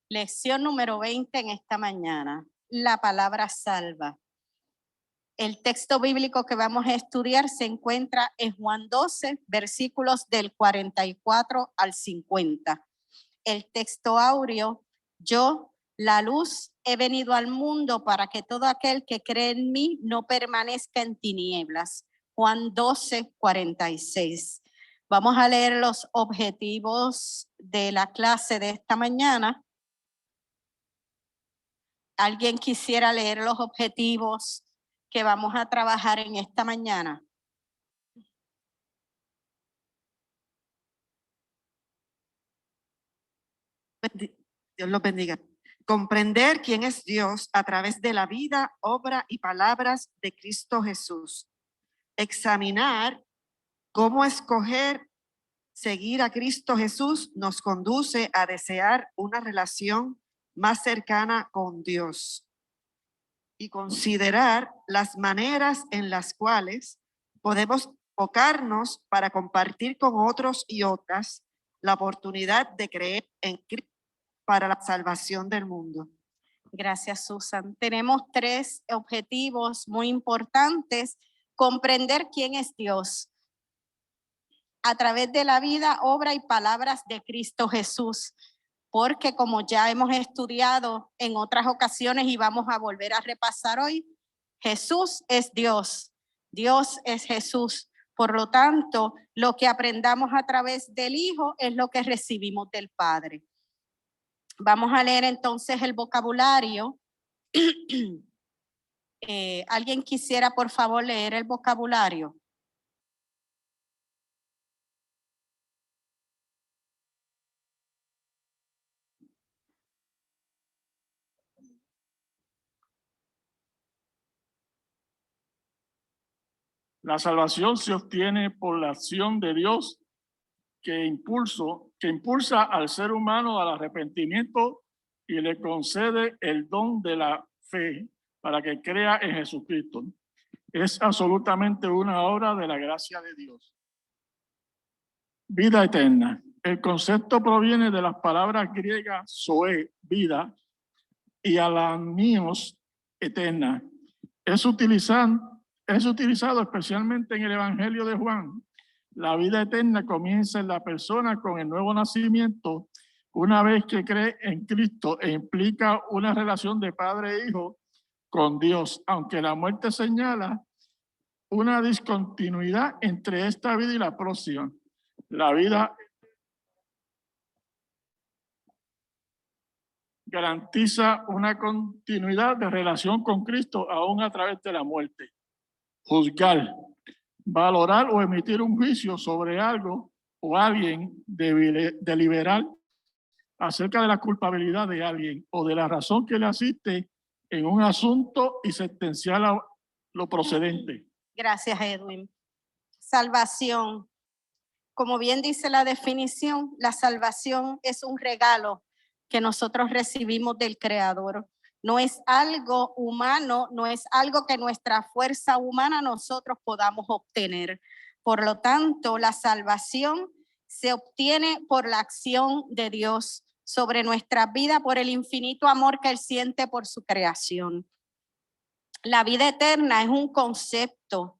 Lección número 20 en esta mañana. La palabra salva. El texto bíblico que vamos a estudiar se encuentra en Juan 12, versículos del 44 al 50. El texto áureo: yo, la luz, he venido al mundo para que todo aquel que cree en mí no permanezca en tinieblas. Juan 12, 46. Vamos a leer los objetivos de la clase de esta mañana. ¿Alguien quisiera leer los objetivos que vamos a trabajar en esta mañana? Dios los bendiga. Comprender quién es Dios a través de la vida, obra y palabras de Cristo Jesús. Examinar cómo escoger seguir a Cristo Jesús nos conduce a desear una relación más cercana con Dios. Y considerar las maneras en las cuales podemos enfocarnos para compartir con otros y otras la oportunidad de creer en Cristo para la salvación del mundo. Gracias, Susan. Tenemos 3 objetivos muy importantes. Comprender quién es Dios a través de la vida, obra y palabras de Cristo Jesús. Porque como ya hemos estudiado en otras ocasiones y vamos a volver a repasar hoy, Jesús es Dios, Dios es Jesús. Por lo tanto, lo que aprendamos a través del Hijo es lo que recibimos del Padre. Vamos a leer entonces el vocabulario. ¿Alguien quisiera, por favor, leer el vocabulario? La salvación se obtiene por la acción de Dios que impulsa al ser humano al arrepentimiento y le concede el don de la fe para que crea en Jesucristo. Es absolutamente una obra de la gracia de Dios. Vida eterna. El concepto proviene de las palabras griegas zoe, vida, y alanios, eterna. Es utilizado especialmente en el Evangelio de Juan. La vida eterna comienza en la persona con el nuevo nacimiento, una vez que cree en Cristo, e implica una relación de padre e hijo con Dios, aunque la muerte señala una discontinuidad entre esta vida y la próxima. La vida garantiza una continuidad de relación con Cristo aún a través de la muerte. Juzgar, valorar o emitir un juicio sobre algo o alguien, deliberar acerca de la culpabilidad de alguien o de la razón que le asiste en un asunto y sentenciar a lo procedente. Gracias, Edwin. Salvación. Como bien dice la definición, la salvación es un regalo que nosotros recibimos del Creador. No es algo humano, no es algo que nuestra fuerza humana nosotros podamos obtener. Por lo tanto, la salvación se obtiene por la acción de Dios sobre nuestra vida, por el infinito amor que Él siente por su creación. La vida eterna es un concepto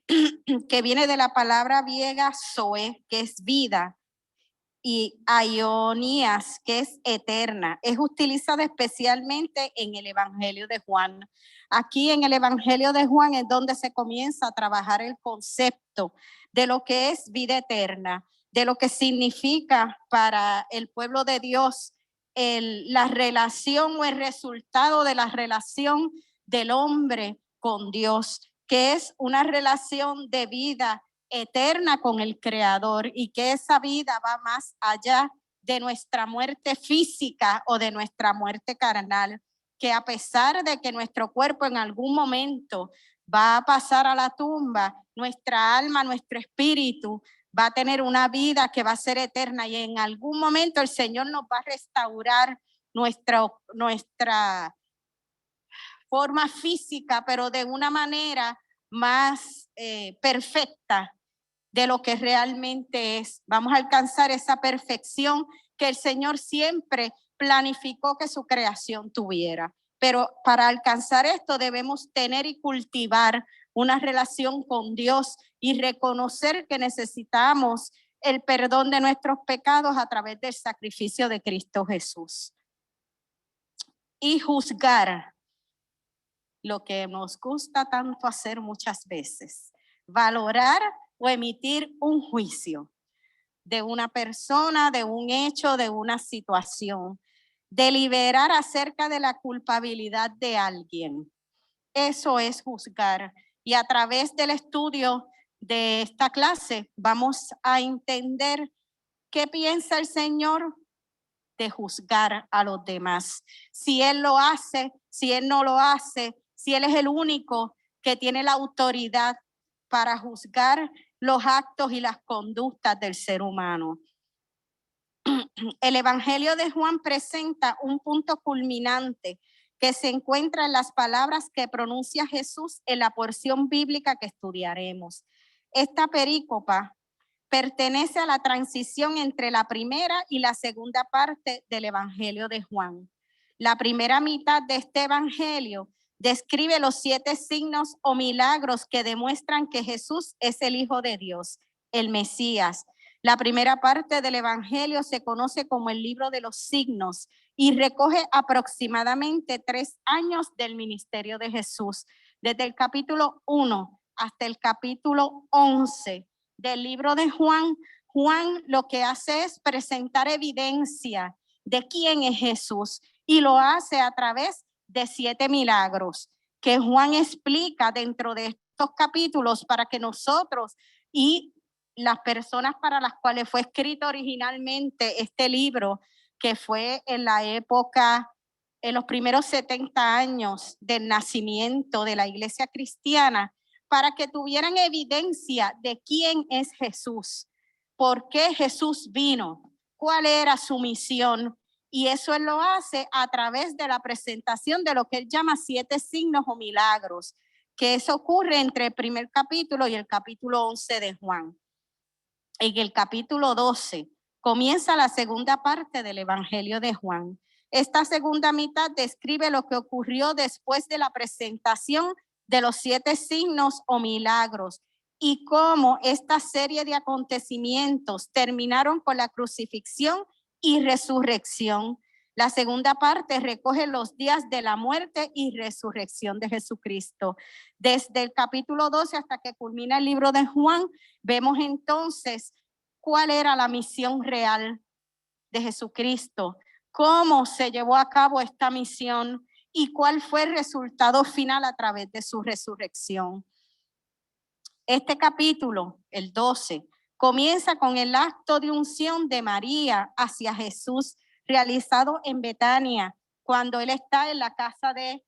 que viene de la palabra griega zoe, que es vida, y aionías, que es eterna. Es utilizada especialmente en el Evangelio de Juan. Aquí en el Evangelio de Juan es donde se comienza a trabajar el concepto de lo que es vida eterna, de lo que significa para el pueblo de Dios la relación o el resultado de la relación del hombre con Dios, que es una relación de vida eterna con el Creador, y que esa vida va más allá de nuestra muerte física o de nuestra muerte carnal, que a pesar de que nuestro cuerpo en algún momento va a pasar a la tumba, nuestra alma, nuestro espíritu va a tener una vida que va a ser eterna, y en algún momento el Señor nos va a restaurar nuestra forma física, pero de una manera más perfecta de lo que realmente es. Vamos a alcanzar esa perfección que el Señor siempre planificó que su creación tuviera. Pero para alcanzar esto debemos tener y cultivar una relación con Dios y reconocer que necesitamos el perdón de nuestros pecados a través del sacrificio de Cristo Jesús. Y juzgar lo que nos gusta tanto hacer muchas veces, valorar o emitir un juicio de una persona, de un hecho, de una situación, deliberar acerca de la culpabilidad de alguien. Eso es juzgar. Y a través del estudio de esta clase vamos a entender qué piensa el Señor de juzgar a los demás. Si Él lo hace, si Él no lo hace, si Él es el único que tiene la autoridad para juzgar los actos y las conductas del ser humano. El Evangelio de Juan presenta un punto culminante que se encuentra en las palabras que pronuncia Jesús en la porción bíblica que estudiaremos. Esta perícopa pertenece a la transición entre la primera y la segunda parte del Evangelio de Juan. La primera mitad de este Evangelio describe los 7 signos o milagros que demuestran que Jesús es el Hijo de Dios, el Mesías. La primera parte del Evangelio se conoce como el libro de los signos y recoge aproximadamente 3 años del ministerio de Jesús, desde el capítulo 1 hasta el capítulo 11 del libro de Juan. Juan lo que hace es presentar evidencia de quién es Jesús y lo hace a través de 7 milagros que Juan explica dentro de estos capítulos para que nosotros y las personas para las cuales fue escrito originalmente este libro, que fue en la época, en los primeros 70 años del nacimiento de la iglesia cristiana, para que tuvieran evidencia de quién es Jesús, por qué Jesús vino, cuál era su misión. Y eso Él lo hace a través de la presentación de lo que Él llama 7 signos o milagros, que eso ocurre entre el primer capítulo y el capítulo 11 de Juan. En el capítulo 12 comienza la segunda parte del Evangelio de Juan. Esta segunda mitad describe lo que ocurrió después de la presentación de los 7 signos o milagros y cómo esta serie de acontecimientos terminaron con la crucifixión y resurrección. La segunda parte recoge los días de la muerte y resurrección de Jesucristo. Desde el capítulo 12 hasta que culmina el libro de Juan, vemos entonces cuál era la misión real de Jesucristo, cómo se llevó a cabo esta misión y cuál fue el resultado final a través de su resurrección. Este capítulo, el 12, comienza con el acto de unción de María hacia Jesús realizado en Betania, cuando él está en la casa de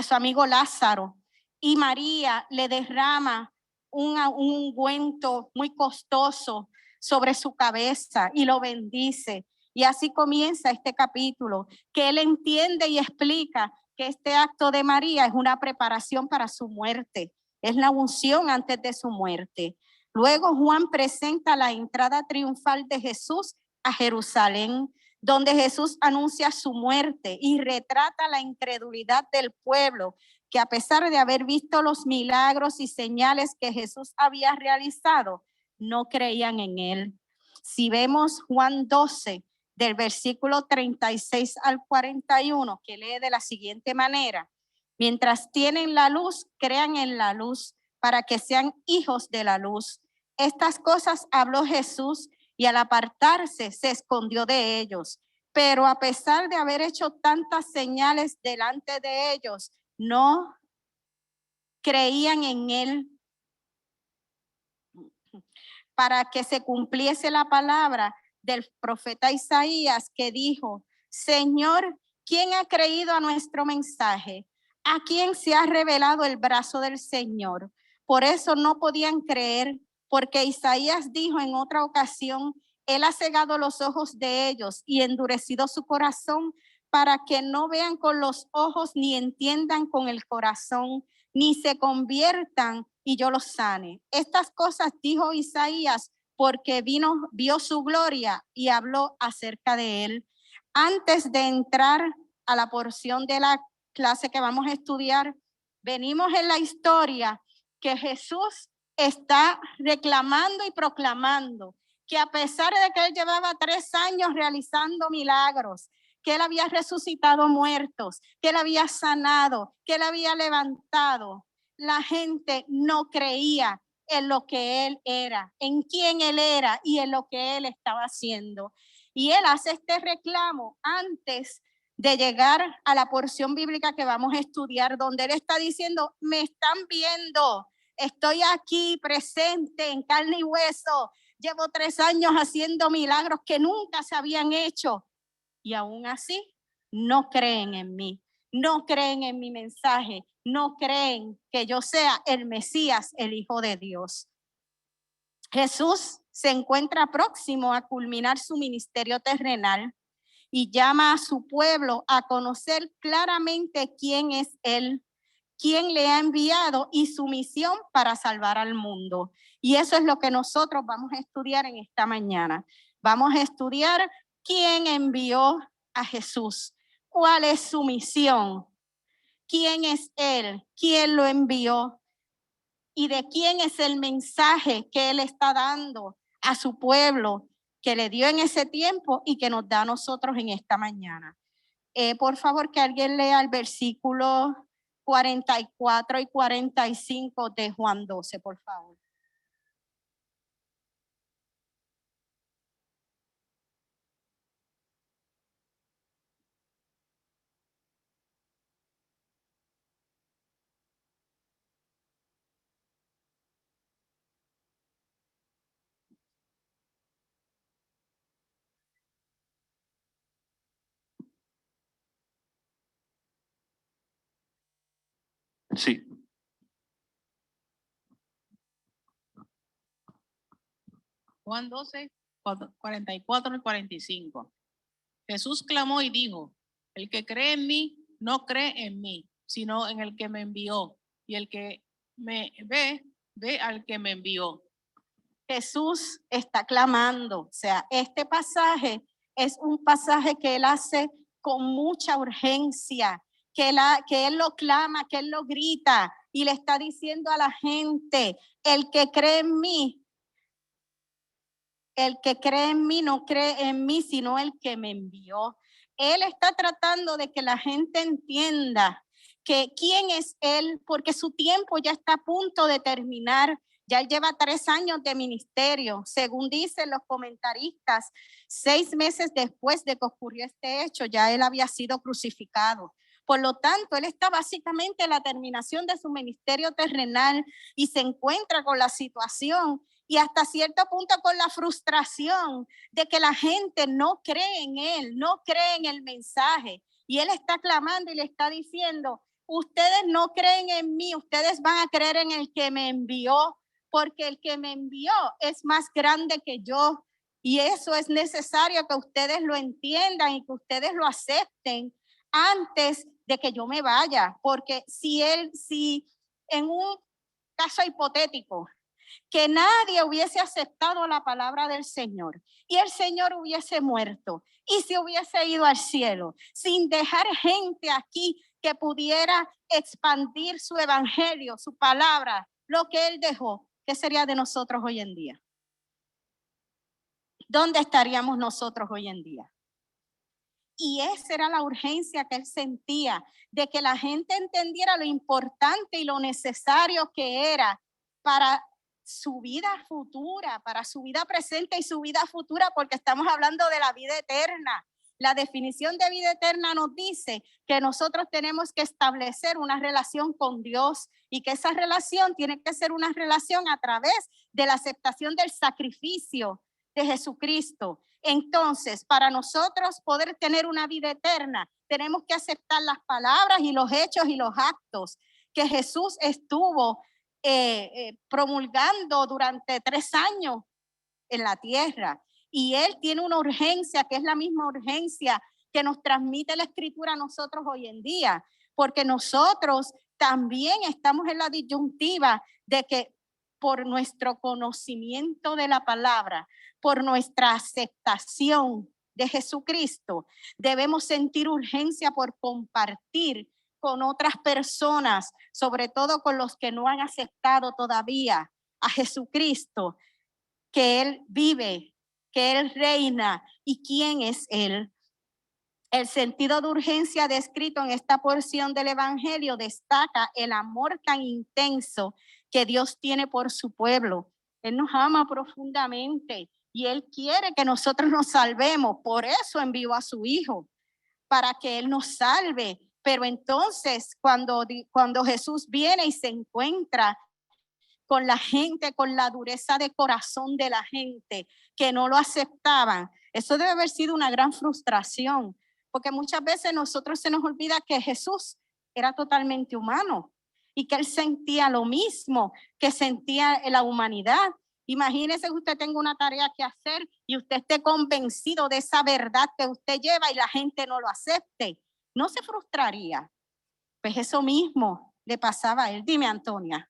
su amigo Lázaro, y María le derrama un ungüento muy costoso sobre su cabeza y lo bendice. Y así comienza este capítulo, que él entiende y explica que este acto de María es una preparación para su muerte, es la unción antes de su muerte. Luego Juan presenta la entrada triunfal de Jesús a Jerusalén, donde Jesús anuncia su muerte y retrata la incredulidad del pueblo, que a pesar de haber visto los milagros y señales que Jesús había realizado, no creían en él. Si vemos Juan 12, del versículo 36 al 41, que lee de la siguiente manera: mientras tienen la luz, crean en la luz, para que sean hijos de la luz. Estas cosas habló Jesús y al apartarse se escondió de ellos. Pero a pesar de haber hecho tantas señales delante de ellos, no creían en él, para que se cumpliese la palabra del profeta Isaías, que dijo: Señor, ¿quién ha creído a nuestro mensaje? ¿A quién se ha revelado el brazo del Señor? Por eso no podían creer, porque Isaías dijo en otra ocasión: Él ha cegado los ojos de ellos y endurecido su corazón, para que no vean con los ojos, ni entiendan con el corazón, ni se conviertan y yo los sane. Estas cosas dijo Isaías porque vio su gloria y habló acerca de él. Antes de entrar a la porción de la clase que vamos a estudiar, venimos en la historia que Jesús está reclamando y proclamando que a pesar de que él llevaba 3 años realizando milagros, que él había resucitado muertos, que él había sanado, que él había levantado, la gente no creía en lo que él era, en quién él era y en lo que él estaba haciendo. Y él hace este reclamo antes de llegar a la porción bíblica que vamos a estudiar, donde él está diciendo, me están viendo, estoy aquí presente en carne y hueso, llevo 3 años haciendo milagros que nunca se habían hecho y aún así no creen en mí, no creen en mi mensaje, no creen que yo sea el Mesías, el Hijo de Dios. Jesús se encuentra próximo a culminar su ministerio terrenal y llama a su pueblo a conocer claramente quién es él, quién le ha enviado y su misión para salvar al mundo. Y eso es lo que nosotros vamos a estudiar en esta mañana. Vamos a estudiar quién envió a Jesús, cuál es su misión, quién es él, quién lo envió y de quién es el mensaje que él está dando a su pueblo, que le dio en ese tiempo y que nos da a nosotros en esta mañana. Por favor, que alguien lea el versículo 44 y 45 de Juan 12, por favor. Sí. Juan 12, 44 y 45. Jesús clamó y dijo, el que cree en mí, no cree en mí, sino en el que me envió. Y el que me ve, ve al que me envió. Jesús está clamando, o sea, este pasaje es un pasaje que él hace con mucha urgencia, que él lo clama, que él lo grita y le está diciendo a la gente, el que cree en mí, no cree en mí, sino el que me envió. Él está tratando de que la gente entienda que quién es él, porque su tiempo ya está a punto de terminar. Ya él lleva 3 años de ministerio, según dicen los comentaristas. 6 meses después de que ocurrió este hecho, ya él había sido crucificado. Por lo tanto, él está básicamente en la terminación de su ministerio terrenal y se encuentra con la situación y hasta cierto punto con la frustración de que la gente no cree en él, no cree en el mensaje. Y él está clamando y le está diciendo, ustedes no creen en mí, ustedes van a creer en el que me envió, porque el que me envió es más grande que yo. Y eso es necesario que ustedes lo entiendan y que ustedes lo acepten antes de que yo me vaya. Porque si en un caso hipotético, que nadie hubiese aceptado la palabra del Señor y el Señor hubiese muerto y se hubiese ido al cielo sin dejar gente aquí que pudiera expandir su evangelio, su palabra, lo que él dejó, ¿qué sería de nosotros hoy en día? ¿Dónde estaríamos nosotros hoy en día? Y esa era la urgencia que él sentía, de que la gente entendiera lo importante y lo necesario que era para su vida futura, para su vida presente y su vida futura, porque estamos hablando de la vida eterna. La definición de vida eterna nos dice que nosotros tenemos que establecer una relación con Dios y que esa relación tiene que ser una relación a través de la aceptación del sacrificio de Jesucristo. Entonces, para nosotros poder tener una vida eterna, tenemos que aceptar las palabras y los hechos y los actos que Jesús estuvo promulgando durante 3 años en la tierra. Y él tiene una urgencia que es la misma urgencia que nos transmite la Escritura a nosotros hoy en día, porque nosotros también estamos en la disyuntiva de que por nuestro conocimiento de la palabra, por nuestra aceptación de Jesucristo, debemos sentir urgencia por compartir con otras personas, sobre todo con los que no han aceptado todavía a Jesucristo, que Él vive, que Él reina y quién es Él. El sentido de urgencia descrito en esta porción del Evangelio destaca el amor tan intenso que Dios tiene por su pueblo. Él nos ama profundamente y Él quiere que nosotros nos salvemos. Por eso envió a su Hijo, para que Él nos salve. Pero entonces, cuando Jesús viene y se encuentra con la gente, con la dureza de corazón de la gente que no lo aceptaban, eso debe haber sido una gran frustración, porque muchas veces nosotros se nos olvida que Jesús era totalmente humano y que Él sentía lo mismo que sentía la humanidad. Imagínese que usted tenga una tarea que hacer y usted esté convencido de esa verdad que usted lleva y la gente no lo acepte. ¿No se frustraría? Pues eso mismo le pasaba a él. Dime, Antonia.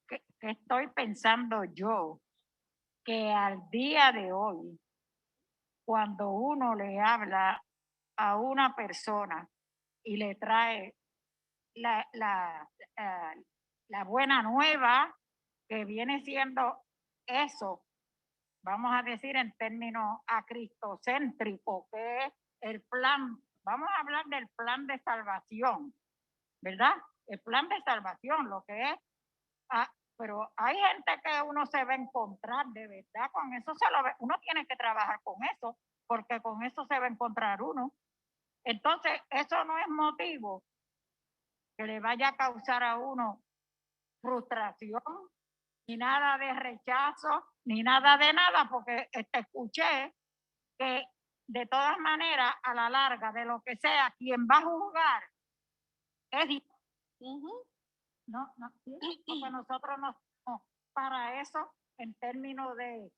Que estoy pensando yo que al día de hoy, cuando uno le habla a una persona y le trae la buena nueva, que viene siendo eso, vamos a decir en términos acristocéntricos, que es el plan, vamos a hablar del plan de salvación, ¿verdad? El plan de salvación, lo que es, pero hay gente que uno se va a encontrar de verdad, con eso uno tiene que trabajar con eso, porque con eso se va a encontrar uno. Entonces, eso no es motivo que le vaya a causar a uno frustración, ni nada de rechazo, ni nada de nada, porque escuché que de todas maneras, a la larga, de lo que sea, quien va a juzgar es Dios. No, porque nosotros no para eso, en términos de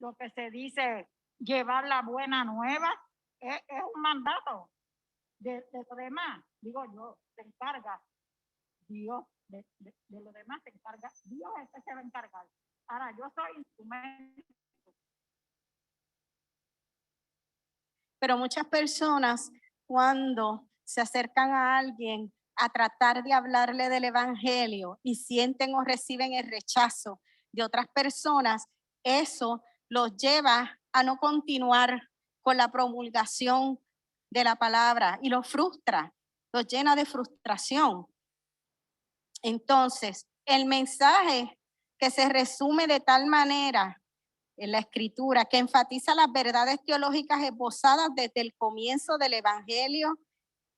lo que se dice llevar la buena nueva, es un mandato de lo demás. Digo yo, se encarga Dios, de lo demás se encarga, Dios es que se va a encargar. Ahora, yo soy instrumento. Pero muchas personas, cuando se acercan a alguien a tratar de hablarle del evangelio y sienten o reciben el rechazo de otras personas, eso los lleva a no continuar con la promulgación de la palabra y los frustra, los llena de frustración. Entonces, el mensaje que se resume de tal manera en la escritura, que enfatiza las verdades teológicas esbozadas desde el comienzo del evangelio,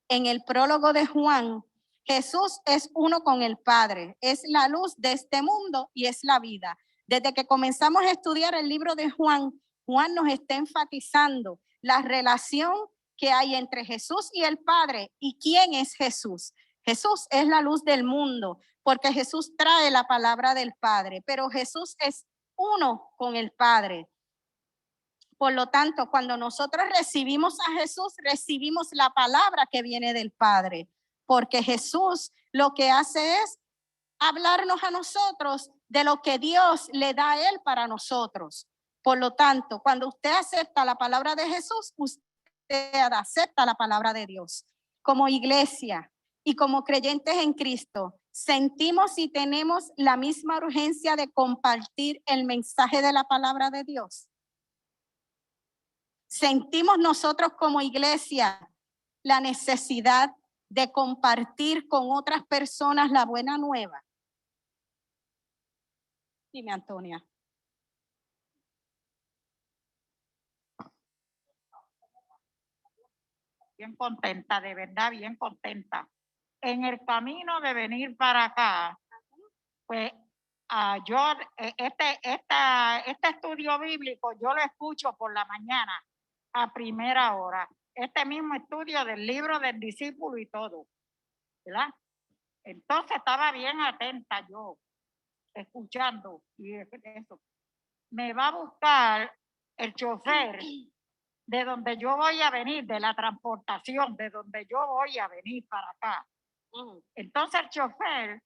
en el prólogo de Juan, Jesús es uno con el Padre, es la luz de este mundo y es la vida. Desde que comenzamos a estudiar el libro de Juan, Juan nos está enfatizando la relación que hay entre Jesús y el Padre. ¿Y quién es Jesús? Jesús es la luz del mundo, porque Jesús trae la palabra del Padre, pero Jesús es uno con el Padre. Por lo tanto, cuando nosotros recibimos a Jesús, recibimos la palabra que viene del Padre, porque Jesús lo que hace es hablarnos a nosotros de lo que Dios le da a él para nosotros. Por lo tanto, cuando usted acepta la palabra de Jesús, usted acepta la palabra de Dios. Como iglesia y como creyentes en Cristo, sentimos y tenemos la misma urgencia de compartir el mensaje de la palabra de Dios. Sentimos nosotros como iglesia la necesidad de compartir con otras personas la buena nueva. Dime, Antonia. Bien contenta, de verdad, bien contenta. En el camino de venir para acá, pues yo, este estudio bíblico, yo lo escucho por la mañana a primera hora. Este mismo estudio del libro del discípulo y todo, ¿verdad? Entonces estaba bien atenta yo, escuchando y eso. Me va a buscar el chofer de donde yo voy a venir, de la transportación, de donde yo voy a venir para acá. Entonces el chofer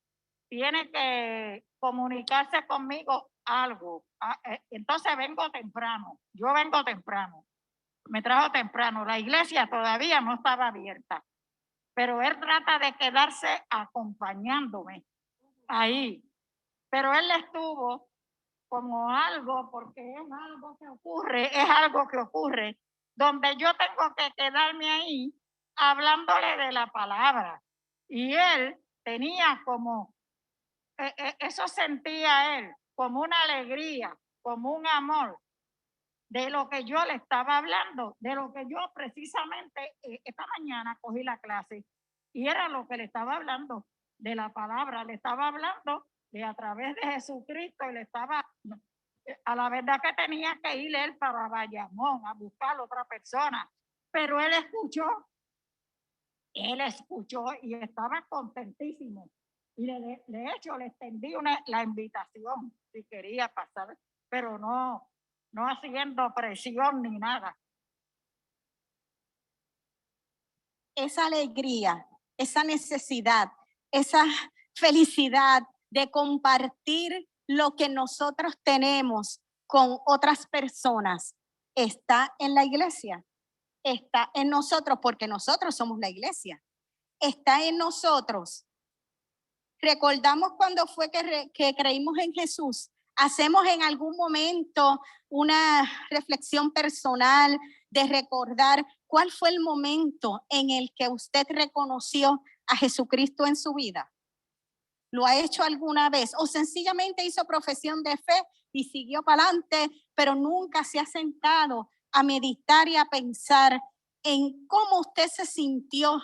tiene que comunicarse conmigo algo. Entonces vengo temprano, yo vengo temprano, me trajo temprano, la iglesia todavía no estaba abierta, pero él trata de quedarse acompañándome ahí, pero él estuvo como algo, porque es algo que ocurre, donde yo tengo que quedarme ahí hablándole de la palabra. Y él tenía como, eso sentía él, como una alegría, como un amor de lo que yo le estaba hablando, de lo que yo precisamente esta mañana cogí la clase y era lo que le estaba hablando, de la palabra, le estaba hablando de a través de Jesucristo y le estaba, a la verdad que tenía que ir él para Bayamón a buscar a otra persona, pero él escuchó y estaba contentísimo. Y de hecho le extendí la invitación si quería pasar, pero no haciendo presión ni nada. Esa alegría, esa necesidad, esa felicidad de compartir lo que nosotros tenemos con otras personas está en la iglesia, está en nosotros porque nosotros somos la iglesia, está en nosotros. Recordamos cuando fue que creímos en Jesús. Hacemos en algún momento una reflexión personal de recordar cuál fue el momento en el que usted reconoció a Jesucristo en su vida. ¿Lo ha hecho alguna vez? O sencillamente hizo profesión de fe y siguió para adelante, pero nunca se ha sentado a meditar y a pensar en cómo usted se sintió,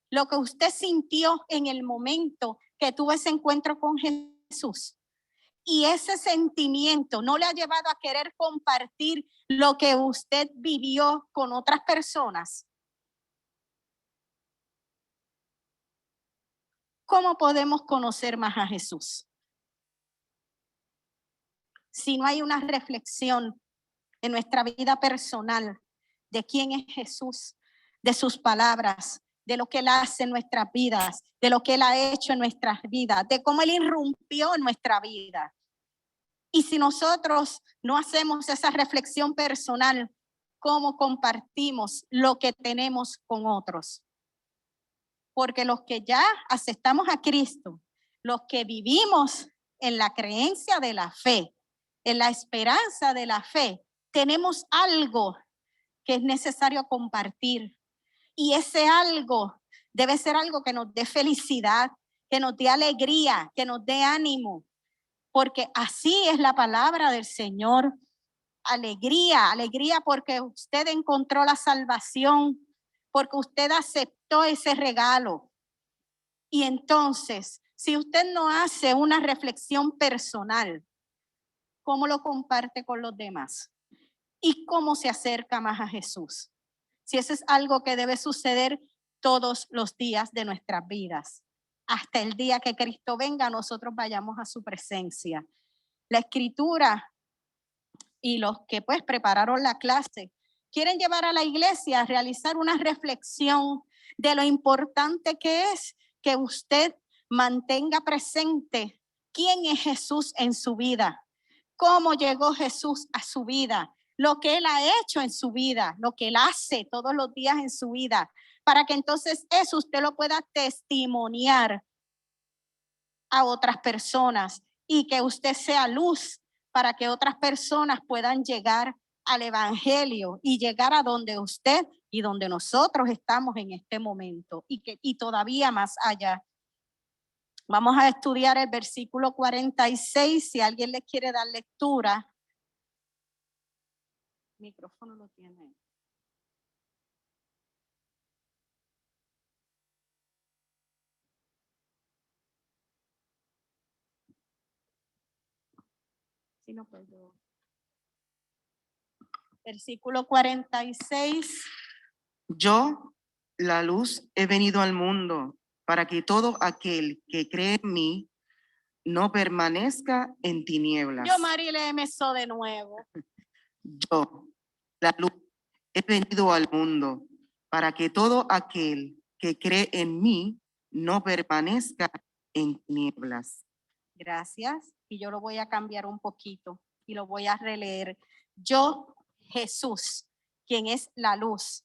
lo que usted sintió en el momento que tuvo ese encuentro con Jesús. Y ese sentimiento no le ha llevado a querer compartir lo que usted vivió con otras personas. ¿Cómo podemos conocer más a Jesús? Si no hay una reflexión en nuestra vida personal de quién es Jesús, de sus palabras, de lo que Él hace en nuestras vidas, de lo que Él ha hecho en nuestras vidas, de cómo Él irrumpió en nuestra vida. Y si nosotros no hacemos esa reflexión personal, ¿cómo compartimos lo que tenemos con otros? Porque los que ya aceptamos a Cristo, los que vivimos en la creencia de la fe, en la esperanza de la fe, tenemos algo que es necesario compartir. Y ese algo debe ser algo que nos dé felicidad, que nos dé alegría, que nos dé ánimo. Porque así es la palabra del Señor. Alegría, alegría porque usted encontró la salvación, porque usted aceptó ese regalo. Y entonces, si usted no hace una reflexión personal, ¿cómo lo comparte con los demás? ¿Y cómo se acerca más a Jesús? Si eso es algo que debe suceder todos los días de nuestras vidas. Hasta el día que Cristo venga, nosotros vayamos a su presencia. La Escritura y los que pues prepararon la clase quieren llevar a la iglesia a realizar una reflexión de lo importante que es que usted mantenga presente quién es Jesús en su vida, cómo llegó Jesús a su vida, lo que Él ha hecho en su vida, lo que Él hace todos los días en su vida, para que entonces eso usted lo pueda testimoniar a otras personas y que usted sea luz para que otras personas puedan llegar al evangelio y llegar a donde usted y donde nosotros estamos en este momento y todavía más allá. Vamos a estudiar el versículo 46, si alguien le quiere dar lectura. El micrófono lo tiene. Si no puedo. Versículo 46. Yo, la luz, he venido al mundo para que todo aquel que cree en mí no permanezca en tinieblas. Yo, Mari, léeme eso de nuevo. Yo, la luz, He venido al mundo para que todo aquel que cree en mí no permanezca en tinieblas. Gracias. Y yo lo voy a cambiar un poquito y lo voy a releer. Yo, Jesús, quien es la luz,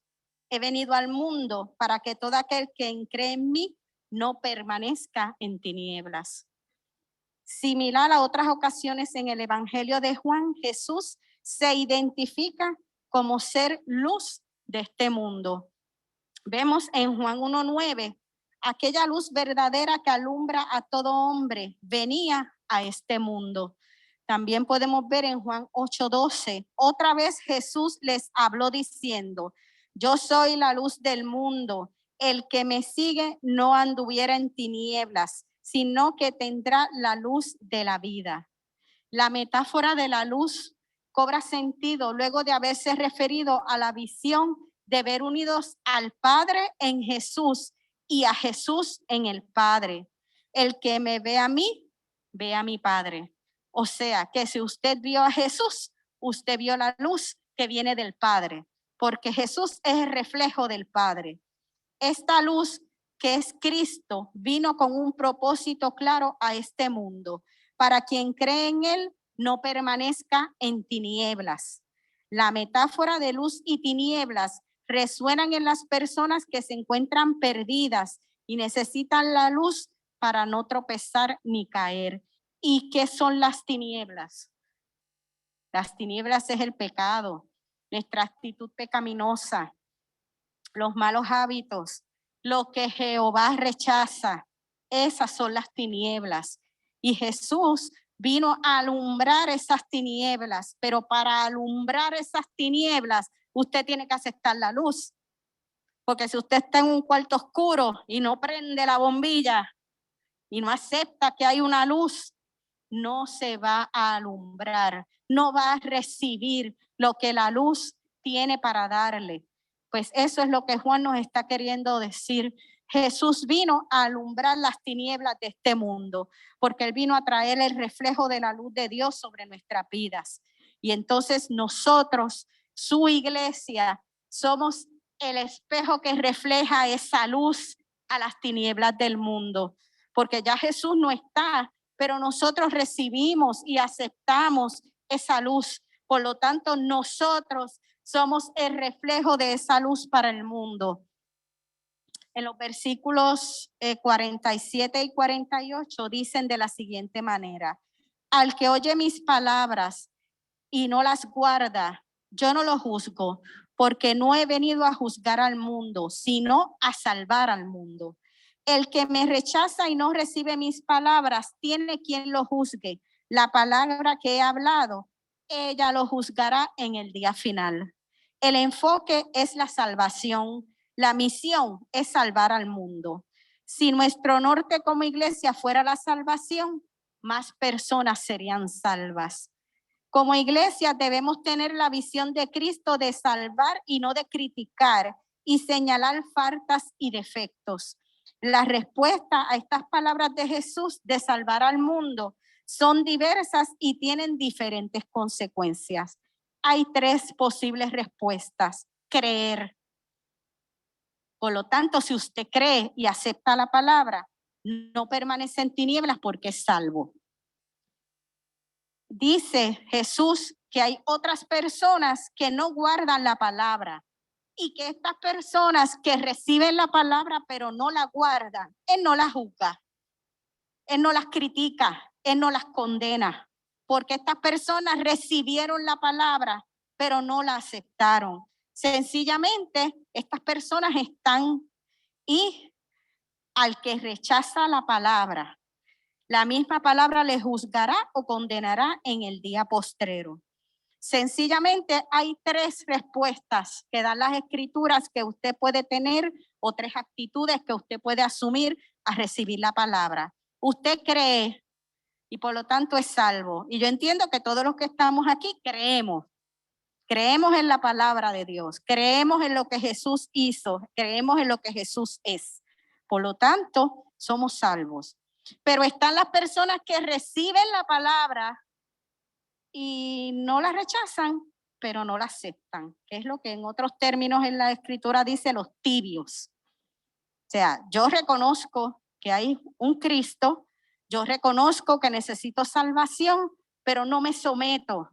he venido al mundo para que todo aquel que cree en mí no permanezca en tinieblas. Similar a otras ocasiones en el Evangelio de Juan, Jesús se identifica como ser luz de este mundo. Vemos en Juan 1:9, aquella luz verdadera que alumbra a todo hombre venía a este mundo. También podemos ver en Juan 8:12, otra vez Jesús les habló diciendo, yo soy la luz del mundo, el que me sigue no anduviera en tinieblas, sino que tendrá la luz de la vida. La metáfora de la luz cobra sentido luego de haberse referido a la visión de ver unidos al Padre en Jesús y a Jesús en el Padre. El que me ve a mí, ve a mi Padre. O sea, que si usted vio a Jesús, usted vio la luz que viene del Padre, porque Jesús es el reflejo del Padre. Esta luz que es Cristo vino con un propósito claro a este mundo. Para quien cree en él, no permanezca en tinieblas. La metáfora de luz y tinieblas resuenan en las personas que se encuentran perdidas y necesitan la luz para no tropezar ni caer. ¿Y qué son las tinieblas? Las tinieblas es el pecado, nuestra actitud pecaminosa, los malos hábitos, lo que Jehová rechaza. Esas son las tinieblas. Y Jesús vino a alumbrar esas tinieblas, pero para alumbrar esas tinieblas, usted tiene que aceptar la luz. Porque si usted está en un cuarto oscuro y no prende la bombilla y no acepta que hay una luz, no se va a alumbrar, no va a recibir lo que la luz tiene para darle. Pues eso es lo que Juan nos está queriendo decir. Jesús vino a alumbrar las tinieblas de este mundo, porque él vino a traer el reflejo de la luz de Dios sobre nuestras vidas. Y entonces nosotros, su iglesia, somos el espejo que refleja esa luz a las tinieblas del mundo, porque ya Jesús no está, pero nosotros recibimos y aceptamos esa luz. Por lo tanto, nosotros somos el reflejo de esa luz para el mundo. En los versículos 47 y 48 dicen de la siguiente manera: al que oye mis palabras y no las guarda, yo no lo juzgo, porque no he venido a juzgar al mundo, sino a salvar al mundo. El que me rechaza y no recibe mis palabras, tiene quien lo juzgue. La palabra que he hablado, ella lo juzgará en el día final. El enfoque es la salvación. La misión es salvar al mundo. Si nuestro norte como iglesia fuera la salvación, más personas serían salvas. Como iglesia debemos tener la visión de Cristo de salvar y no de criticar y señalar faltas y defectos. La respuesta a estas palabras de Jesús de salvar al mundo son diversas y tienen diferentes consecuencias. Hay tres posibles respuestas. Creer. Por lo tanto, si usted cree y acepta la palabra, no permanece en tinieblas porque es salvo. Dice Jesús que hay otras personas que no guardan la palabra y que estas personas que reciben la palabra pero no la guardan, él no las juzga, él no las critica, él no las condena, porque estas personas recibieron la palabra pero no la aceptaron. Sencillamente, estas personas están, y al que rechaza la palabra, la misma palabra le juzgará o condenará en el día postrero. Sencillamente hay tres respuestas que dan las escrituras que usted puede tener o tres actitudes que usted puede asumir a recibir la palabra. Usted cree y por lo tanto es salvo. Y yo entiendo que todos los que estamos aquí creemos en la palabra de Dios, creemos en lo que Jesús hizo, creemos en lo que Jesús es. Por lo tanto, somos salvos. Pero están las personas que reciben la palabra y no la rechazan pero no la aceptan, que es lo que en otros términos en la escritura dice los tibios. O sea, yo reconozco que hay un Cristo, yo reconozco que necesito salvación, pero no me someto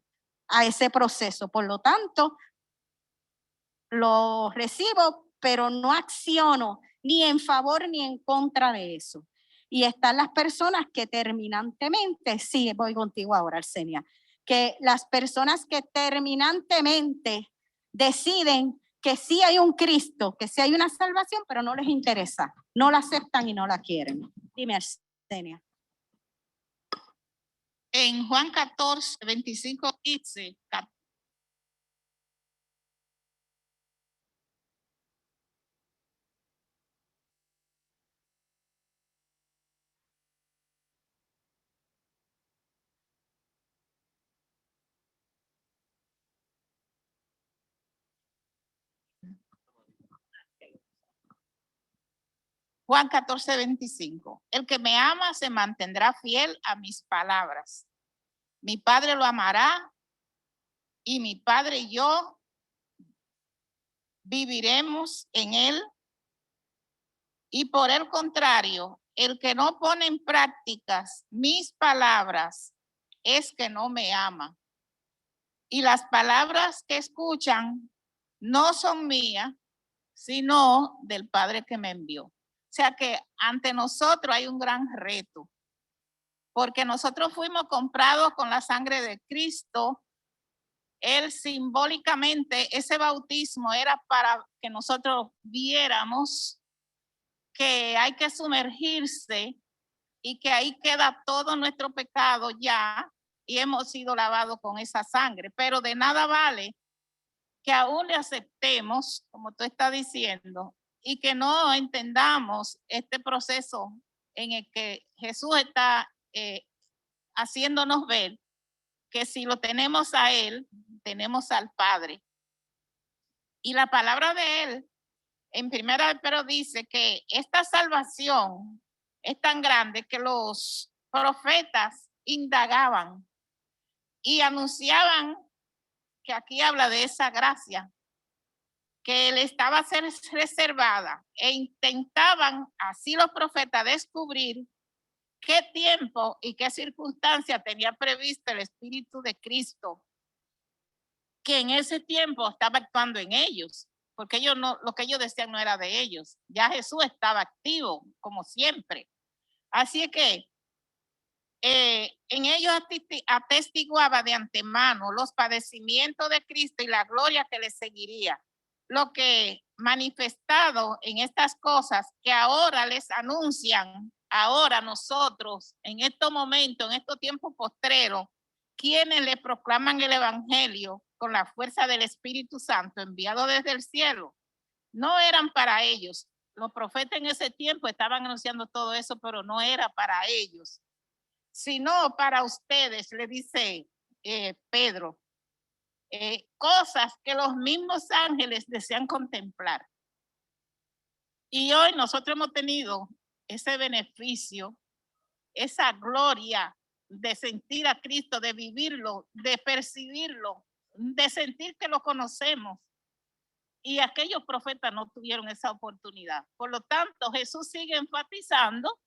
a ese proceso. Por lo tanto, lo recibo, pero no acciono ni en favor ni en contra de eso. Y están las personas que terminantemente, sí, voy contigo ahora, Arsenia, que las personas que terminantemente deciden que sí hay un Cristo, que sí hay una salvación, pero no les interesa, no la aceptan y no la quieren. Dime, Arsenia. En Juan 14, 25 dice, Juan 14, 25. El que me ama se mantendrá fiel a mis palabras. Mi Padre lo amará y mi Padre y yo viviremos en él. Y por el contrario, el que no pone en prácticas mis palabras es que no me ama. Y las palabras que escuchan no son mías, sino del Padre que me envió. O sea que ante nosotros hay un gran reto, porque nosotros fuimos comprados con la sangre de Cristo. Él simbólicamente, ese bautismo era para que nosotros viéramos que hay que sumergirse y que ahí queda todo nuestro pecado ya y hemos sido lavados con esa sangre. Pero de nada vale que aún le aceptemos, como tú estás diciendo, y que no entendamos este proceso en el que Jesús está haciéndonos ver que si lo tenemos a Él, tenemos al Padre. Y la palabra de Él, en primera de Pedro dice que esta salvación es tan grande que los profetas indagaban y anunciaban, que aquí habla de esa gracia, que le estaba a ser reservada, e intentaban así los profetas descubrir qué tiempo y qué circunstancia tenía previsto el Espíritu de Cristo, que en ese tiempo estaba actuando en ellos, porque ellos no, lo que ellos decían no era de ellos, ya Jesús estaba activo, como siempre. Así que en ellos atestiguaba de antemano los padecimientos de Cristo y la gloria que le seguiría, lo que manifestado en estas cosas que ahora les anuncian, ahora nosotros, en estos momentos, en estos tiempos postreros, quienes le proclaman el evangelio con la fuerza del Espíritu Santo enviado desde el cielo, no eran para ellos. Los profetas en ese tiempo estaban anunciando todo eso, pero no era para ellos, sino para ustedes, le dice Pedro, cosas que los mismos ángeles desean contemplar. Y hoy nosotros hemos tenido ese beneficio, esa gloria de sentir a Cristo, de vivirlo, de percibirlo, de sentir que lo conocemos. Y aquellos profetas no tuvieron esa oportunidad. Por lo tanto, Jesús sigue enfatizando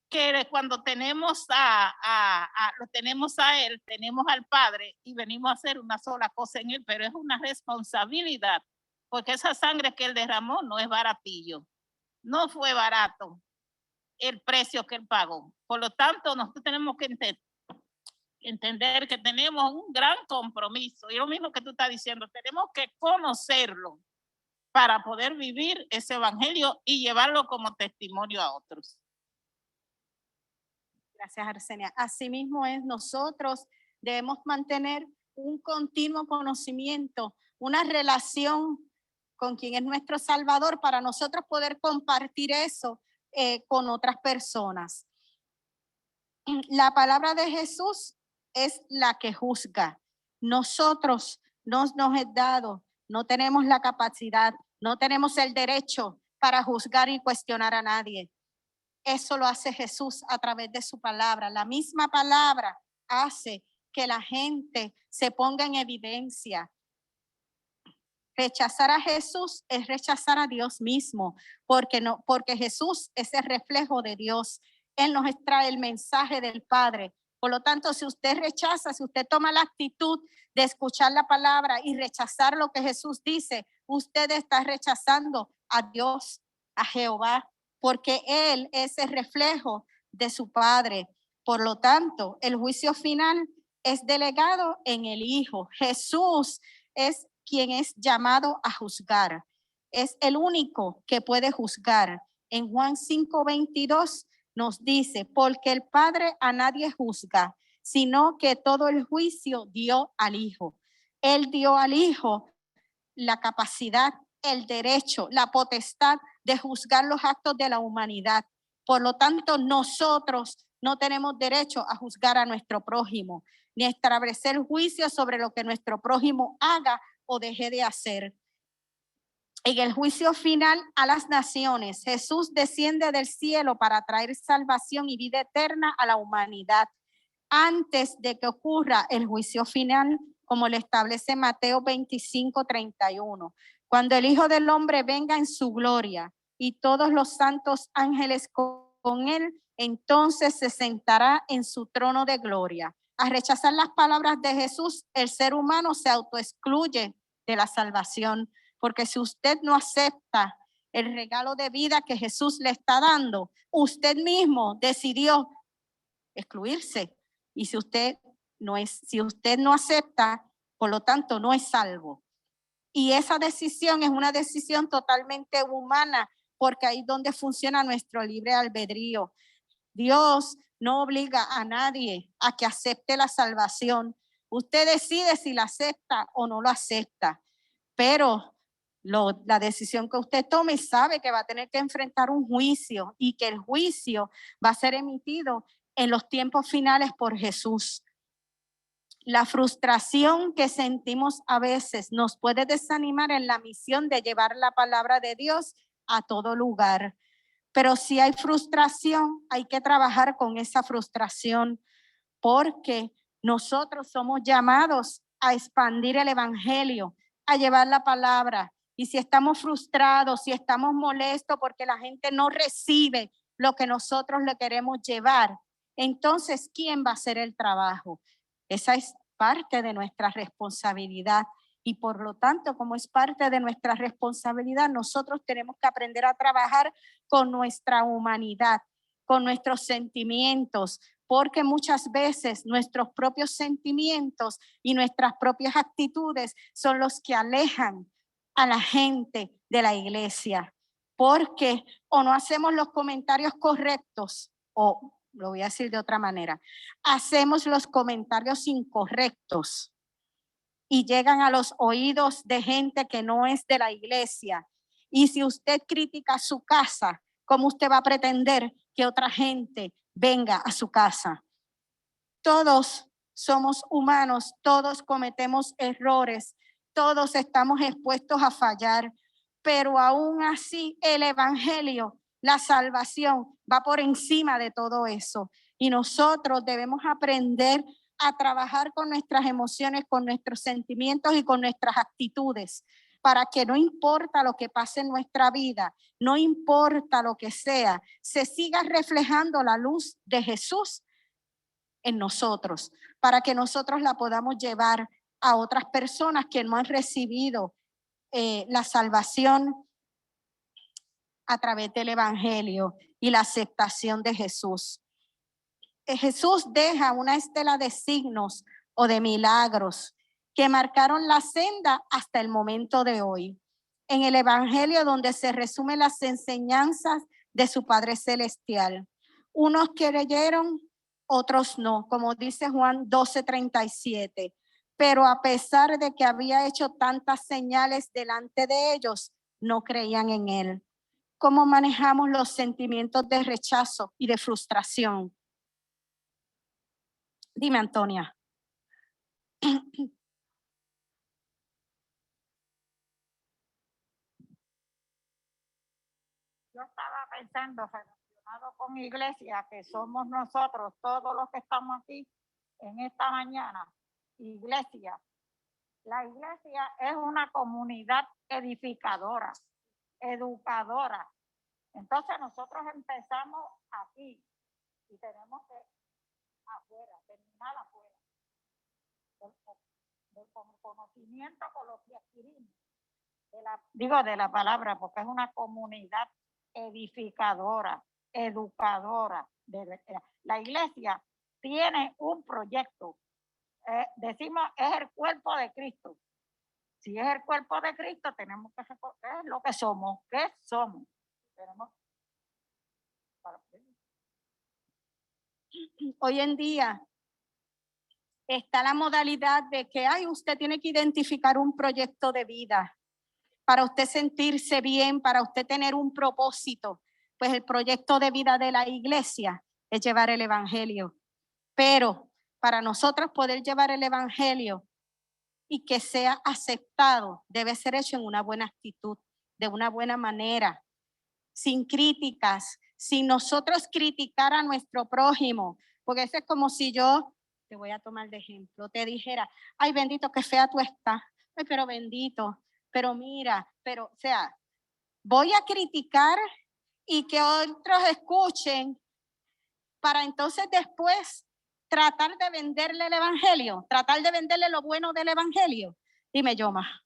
que cuando tenemos lo tenemos a Él, tenemos al Padre y venimos a hacer una sola cosa en Él, pero es una responsabilidad, porque esa sangre que Él derramó no es baratillo, no fue barato el precio que Él pagó. Por lo tanto, nosotros tenemos que entender que tenemos un gran compromiso, y lo mismo que tú estás diciendo, tenemos que conocerlo para poder vivir ese evangelio y llevarlo como testimonio a otros. Gracias, Arsenia. Asimismo es, nosotros debemos mantener un continuo conocimiento, una relación con quien es nuestro Salvador para nosotros poder compartir eso con otras personas. La palabra de Jesús es la que juzga. Nosotros no nos es dado, no tenemos la capacidad, no tenemos el derecho para juzgar y cuestionar a nadie. Eso lo hace Jesús a través de su palabra. La misma palabra hace que la gente se ponga en evidencia. Rechazar a Jesús es rechazar a Dios mismo, porque Jesús es el reflejo de Dios. Él nos trae el mensaje del Padre. Por lo tanto, si usted rechaza, si usted toma la actitud de escuchar la palabra y rechazar lo que Jesús dice, usted está rechazando a Dios, a Jehová, porque Él es el reflejo de su Padre. Por lo tanto, el juicio final es delegado en el Hijo. Jesús es quien es llamado a juzgar. Es el único que puede juzgar. En Juan 5:22 nos dice, porque el Padre a nadie juzga, sino que todo el juicio dio al Hijo. Él dio al Hijo la capacidad, el derecho, la potestad de juzgar los actos de la humanidad. Por lo tanto, nosotros no tenemos derecho a juzgar a nuestro prójimo, ni a establecer juicios sobre lo que nuestro prójimo haga o deje de hacer. En el juicio final a las naciones, Jesús desciende del cielo para traer salvación y vida eterna a la humanidad antes de que ocurra el juicio final, como lo establece Mateo 25:31. Cuando el Hijo del Hombre venga en su gloria y todos los santos ángeles con él, entonces se sentará en su trono de gloria. Al rechazar las palabras de Jesús, el ser humano se autoexcluye de la salvación, porque si usted no acepta el regalo de vida que Jesús le está dando, usted mismo decidió excluirse. Y si usted no acepta, por lo tanto no es salvo. Y esa decisión es una decisión totalmente humana, porque ahí es donde funciona nuestro libre albedrío. Dios no obliga a nadie a que acepte la salvación. Usted decide si la acepta o no lo acepta, pero la decisión que usted tome sabe que va a tener que enfrentar un juicio y que el juicio va a ser emitido en los tiempos finales por Jesús. La frustración que sentimos a veces nos puede desanimar en la misión de llevar la palabra de Dios a todo lugar. Pero si hay frustración, hay que trabajar con esa frustración, porque nosotros somos llamados a expandir el evangelio, a llevar la palabra. Y si estamos frustrados, si estamos molestos porque la gente no recibe lo que nosotros le queremos llevar, entonces, ¿quién va a hacer el trabajo? Esa es parte de nuestra responsabilidad. Y por lo tanto, como es parte de nuestra responsabilidad, nosotros tenemos que aprender a trabajar con nuestra humanidad, con nuestros sentimientos, porque muchas veces nuestros propios sentimientos y nuestras propias actitudes son los que alejan a la gente de la iglesia, porque o no hacemos los comentarios correctos, o lo voy a decir de otra manera, hacemos los comentarios incorrectos y llegan a los oídos de gente que no es de la iglesia. Y si usted critica su casa, ¿cómo usted va a pretender que otra gente venga a su casa? Todos somos humanos, todos cometemos errores, todos estamos expuestos a fallar, pero aún así el evangelio, la salvación va por encima de todo eso. Y nosotros debemos aprender a trabajar con nuestras emociones, con nuestros sentimientos y con nuestras actitudes, para que no importa lo que pase en nuestra vida, no importa lo que sea, se siga reflejando la luz de Jesús en nosotros, para que nosotros la podamos llevar a otras personas que no han recibido la salvación a través del evangelio y la aceptación de Jesús. Jesús deja una estela de signos o de milagros que marcaron la senda hasta el momento de hoy. En el evangelio, donde se resumen las enseñanzas de su Padre Celestial. Unos creyeron, otros no, como dice Juan 12:37. Pero a pesar de que había hecho tantas señales delante de ellos, no creían en él. ¿Cómo manejamos los sentimientos de rechazo y de frustración? Dime, Antonia. Yo estaba pensando relacionado con iglesia, que somos nosotros, todos los que estamos aquí, en esta mañana, iglesia. La iglesia es una comunidad edificadora, educadora. Entonces nosotros empezamos aquí y tenemos que afuera, terminar afuera, del conocimiento con lo que adquirimos, de la palabra, porque es una comunidad edificadora, educadora. La iglesia tiene un proyecto. Decimos, es el cuerpo de Cristo. Si es el cuerpo de Cristo, tenemos que reconocer lo que somos. ¿Qué somos? Hoy en día está la modalidad de que usted tiene que identificar un proyecto de vida para usted sentirse bien, para usted tener un propósito. Pues el proyecto de vida de la iglesia es llevar el evangelio. Pero para nosotros poder llevar el evangelio y que sea aceptado, debe ser hecho en una buena actitud, de una buena manera, sin críticas, sin nosotros criticar a nuestro prójimo, porque eso es como si yo, te voy a tomar de ejemplo, te dijera, ay bendito, qué fea tú estás, ay pero bendito, pero mira, pero o sea, voy a criticar y que otros escuchen para entonces después tratar de venderle el evangelio, tratar de venderle lo bueno del evangelio. Dime, Yoma.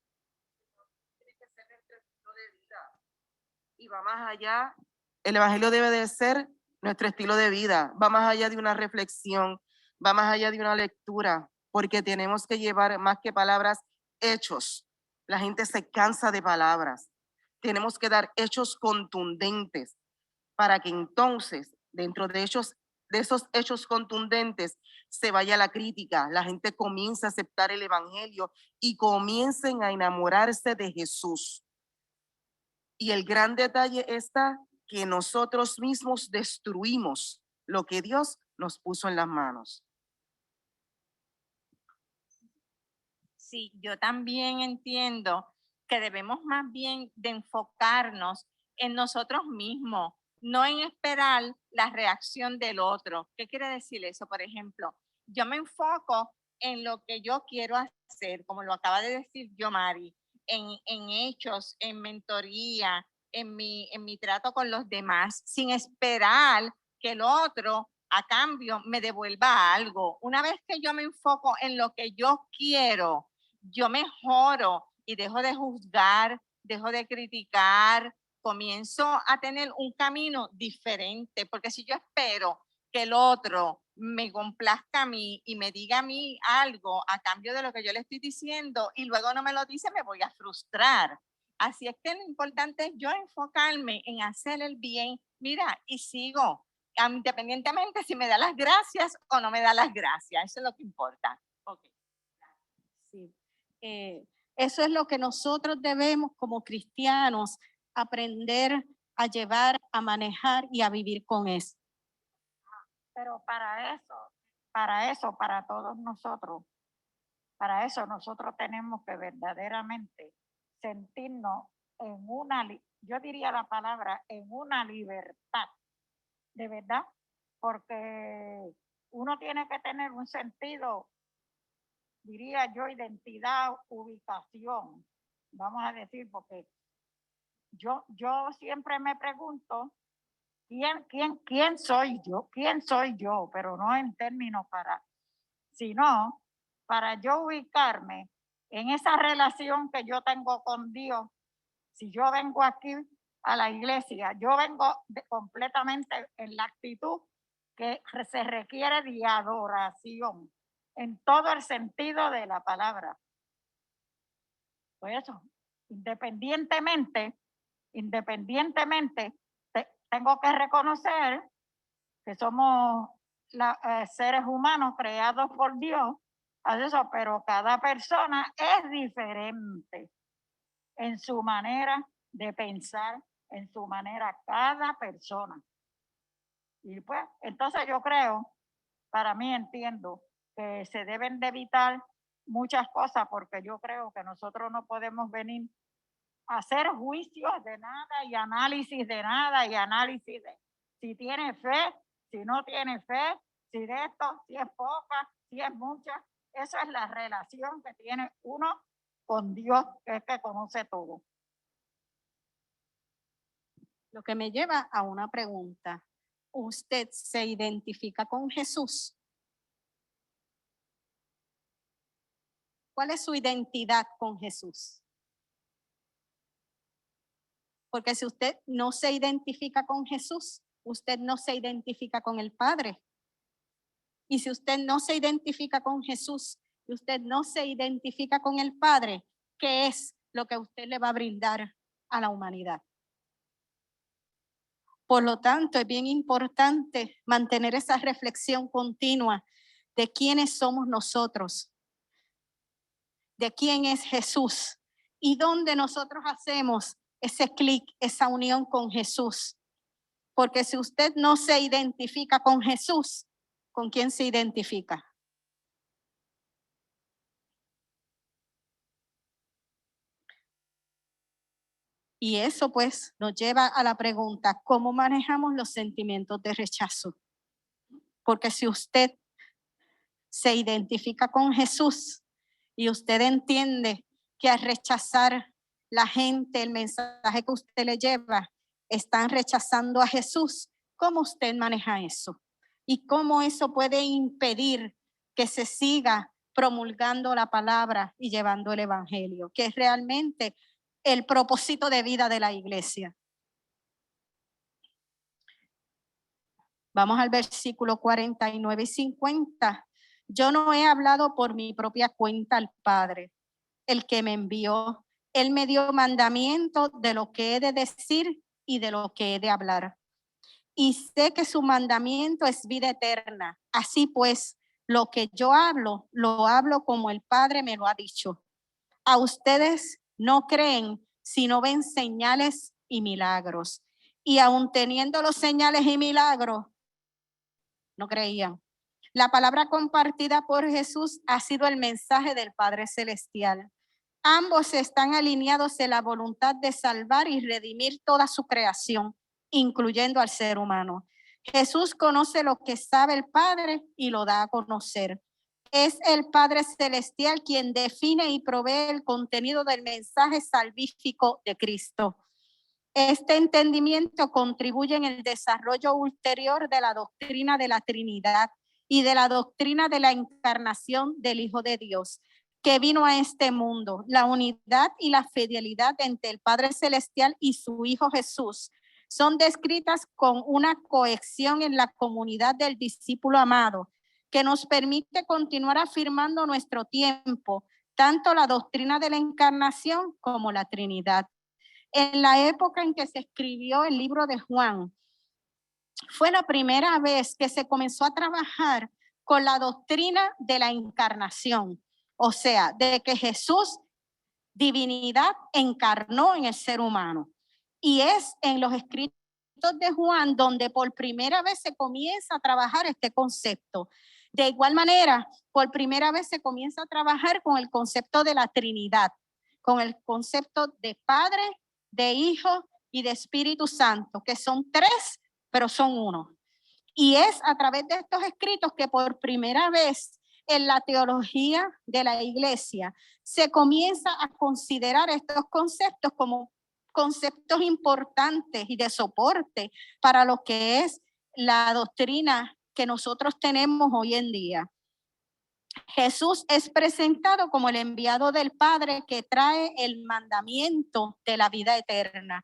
Tiene que ser nuestro estilo de vida. Y va más allá, el evangelio debe de ser nuestro estilo de vida, va más allá de una reflexión, va más allá de una lectura, porque tenemos que llevar más que palabras, hechos. La gente se cansa de palabras. Tenemos que dar hechos contundentes para que entonces, dentro de esos hechos contundentes, se vaya la crítica, la gente comience a aceptar el evangelio y comiencen a enamorarse de Jesús. Y el gran detalle está que nosotros mismos destruimos lo que Dios nos puso en las manos. Sí, yo también entiendo que debemos más bien de enfocarnos en nosotros mismos, no en esperar la reacción del otro. ¿Qué quiere decir eso? Por ejemplo, yo me enfoco en lo que yo quiero hacer, como lo acaba de decir Yomari, en hechos, en mentoría, en mi trato con los demás, sin esperar que el otro a cambio me devuelva algo. Una vez que yo me enfoco en lo que yo quiero, yo mejoro y dejo de juzgar, dejo de criticar, comienzo a tener un camino diferente, porque si yo espero que el otro me complazca a mí y me diga a mí algo a cambio de lo que yo le estoy diciendo y luego no me lo dice, me voy a frustrar. Así es que lo importante es yo enfocarme en hacer el bien, mira, y sigo, independientemente si me da las gracias o no me da las gracias, eso es lo que importa. Okay. Sí. Eso es lo que nosotros debemos como cristianos aprender a llevar, a manejar y a vivir con eso. Pero para todos nosotros, para eso nosotros tenemos que verdaderamente sentirnos en una, yo diría la palabra, en una libertad, de verdad, porque uno tiene que tener un sentido, diría yo, identidad, ubicación, vamos a decir, porque yo siempre me pregunto, ¿quién soy yo? ¿Quién soy yo? Pero no en términos sino para yo ubicarme en esa relación que yo tengo con Dios. Si yo vengo aquí a la iglesia, yo vengo completamente en la actitud que se requiere de adoración, en todo el sentido de la palabra. Por eso, independientemente, tengo que reconocer que somos seres humanos creados por Dios, pero cada persona es diferente en su manera de pensar, en su manera, cada persona. Y pues, entonces yo creo, para mí entiendo que se deben de evitar muchas cosas porque yo creo que nosotros no podemos venir a hacer juicios de nada y análisis de nada y análisis de si tiene fe, si no tiene fe, si de esto, si es poca, si es mucha, eso es la relación que tiene uno con Dios, que es que conoce todo. Lo que me lleva a una pregunta. ¿Usted se identifica con Jesús? ¿Cuál es su identidad con Jesús? Porque si usted no se identifica con Jesús, usted no se identifica con el Padre. Y si usted no se identifica con Jesús y usted no se identifica con el Padre, ¿qué es lo que usted le va a brindar a la humanidad? Por lo tanto, es bien importante mantener esa reflexión continua de quiénes somos nosotros, de quién es Jesús y dónde nosotros hacemos ese clic, esa unión con Jesús. Porque si usted no se identifica con Jesús, ¿con quién se identifica? Y eso pues nos lleva a la pregunta, ¿cómo manejamos los sentimientos de rechazo? Porque si usted se identifica con Jesús y usted entiende que al rechazar la gente, el mensaje que usted le lleva, están rechazando a Jesús, ¿cómo usted maneja eso? ¿Y cómo eso puede impedir que se siga promulgando la palabra y llevando el evangelio, que es realmente el propósito de vida de la iglesia? Vamos al versículo 49 y 50. Yo no he hablado por mi propia cuenta al Padre, el que me envió. Él me dio mandamiento de lo que he de decir y de lo que he de hablar. Y sé que su mandamiento es vida eterna. Así pues, lo que yo hablo, lo hablo como el Padre me lo ha dicho. A ustedes no creen si no ven señales y milagros. Y aun teniendo los señales y milagros, no creían. La palabra compartida por Jesús ha sido el mensaje del Padre Celestial. Ambos están alineados en la voluntad de salvar y redimir toda su creación, incluyendo al ser humano. Jesús conoce lo que sabe el Padre y lo da a conocer. Es el Padre Celestial quien define y provee el contenido del mensaje salvífico de Cristo. Este entendimiento contribuye en el desarrollo ulterior de la doctrina de la Trinidad y de la doctrina de la encarnación del Hijo de Dios, que vino a este mundo. La unidad y la fidelidad entre el Padre Celestial y su Hijo Jesús son descritas con una cohesión en la comunidad del discípulo amado, que nos permite continuar afirmando nuestro tiempo, tanto la doctrina de la encarnación como la Trinidad. En la época en que se escribió el libro de Juan, fue la primera vez que se comenzó a trabajar con la doctrina de la encarnación, o sea, de que Jesús, divinidad, encarnó en el ser humano. Y es en los escritos de Juan donde por primera vez se comienza a trabajar este concepto. De igual manera, por primera vez se comienza a trabajar con el concepto de la Trinidad, con el concepto de Padre, de Hijo y de Espíritu Santo, que son tres, pero son uno. Y es a través de estos escritos que por primera vez en la teología de la iglesia se comienza a considerar estos conceptos como conceptos importantes y de soporte para lo que es la doctrina que nosotros tenemos hoy en día. Jesús es presentado como el enviado del Padre que trae el mandamiento de la vida eterna,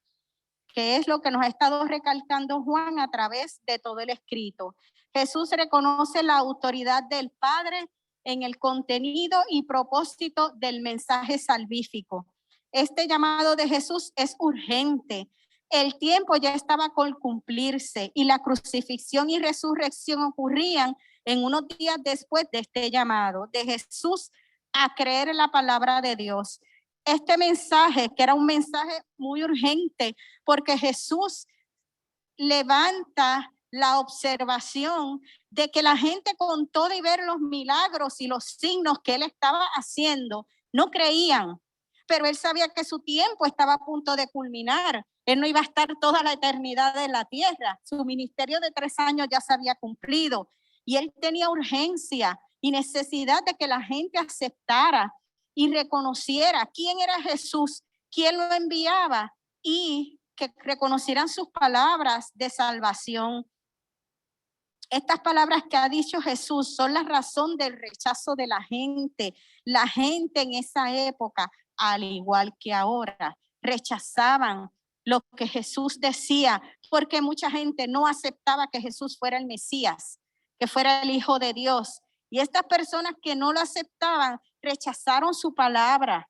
que es lo que nos ha estado recalcando Juan a través de todo el escrito. Jesús reconoce la autoridad del Padre en el contenido y propósito del mensaje salvífico. Este llamado de Jesús es urgente. El tiempo ya estaba por cumplirse y la crucifixión y resurrección ocurrían en unos días después de este llamado de Jesús a creer en la palabra de Dios. Este mensaje, que era un mensaje muy urgente, porque Jesús levanta la observación de que la gente, con todo y ver los milagros y los signos que él estaba haciendo, no creían, pero él sabía que su tiempo estaba a punto de culminar. Él no iba a estar toda la eternidad en la tierra. Su ministerio de 3 años ya se había cumplido y él tenía urgencia y necesidad de que la gente aceptara y reconociera quién era Jesús, quién lo enviaba y que reconocieran sus palabras de salvación. Estas palabras que ha dicho Jesús son la razón del rechazo de la gente. La gente en esa época, al igual que ahora, rechazaban lo que Jesús decía, porque mucha gente no aceptaba que Jesús fuera el Mesías, que fuera el Hijo de Dios. Y estas personas que no lo aceptaban, rechazaron su palabra,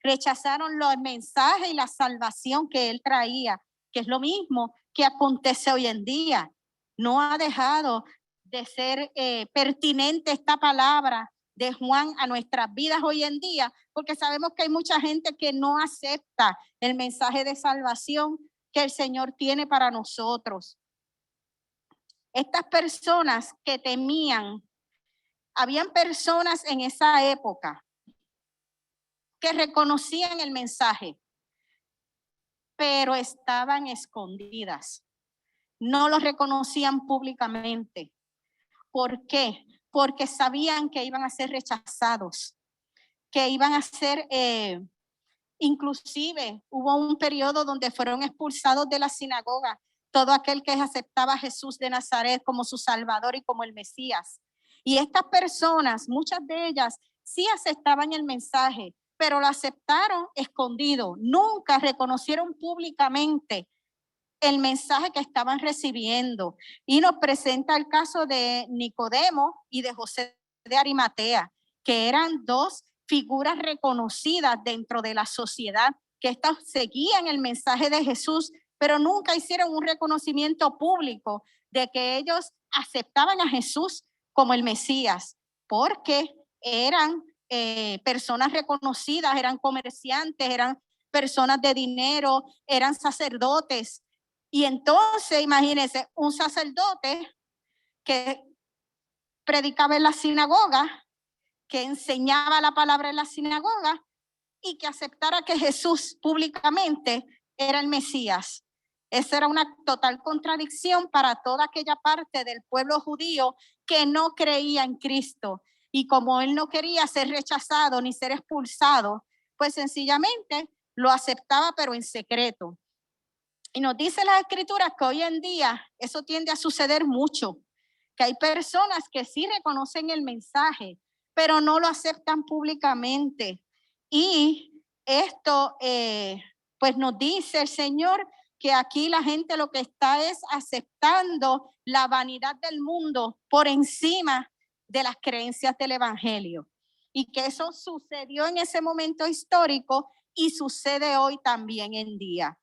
rechazaron los mensajes y la salvación que él traía, que es lo mismo que acontece hoy en día. No ha dejado de ser pertinente esta palabra de Juan a nuestras vidas hoy en día, porque sabemos que hay mucha gente que no acepta el mensaje de salvación que el Señor tiene para nosotros. Estas personas que temían, habían personas en esa época que reconocían el mensaje, pero estaban escondidas. No lo reconocían públicamente. ¿Por qué? Porque sabían que iban a ser rechazados, que iban a ser, inclusive hubo un periodo donde fueron expulsados de la sinagoga todo aquel que aceptaba a Jesús de Nazaret como su Salvador y como el Mesías. Y estas personas, muchas de ellas, sí aceptaban el mensaje, pero lo aceptaron escondido. Nunca reconocieron públicamente el mensaje que estaban recibiendo. Y nos presenta el caso de Nicodemo y de José de Arimatea, que eran dos figuras reconocidas dentro de la sociedad, que estas seguían el mensaje de Jesús, pero nunca hicieron un reconocimiento público de que ellos aceptaban a Jesús como el Mesías, porque eran personas reconocidas, eran comerciantes, eran personas de dinero, eran sacerdotes. Y entonces, imagínense, un sacerdote que predicaba en la sinagoga, que enseñaba la palabra en la sinagoga y que aceptara que Jesús públicamente era el Mesías. Esa era una total contradicción para toda aquella parte del pueblo judío que no creía en Cristo. Y como él no quería ser rechazado ni ser expulsado, pues sencillamente lo aceptaba, pero en secreto. Y nos dice la Escritura que hoy en día eso tiende a suceder mucho, que hay personas que sí reconocen el mensaje, pero no lo aceptan públicamente. Y esto, pues nos dice el Señor que aquí la gente lo que está es aceptando la vanidad del mundo por encima de las creencias del Evangelio. Y que eso sucedió en ese momento histórico y sucede hoy también en día.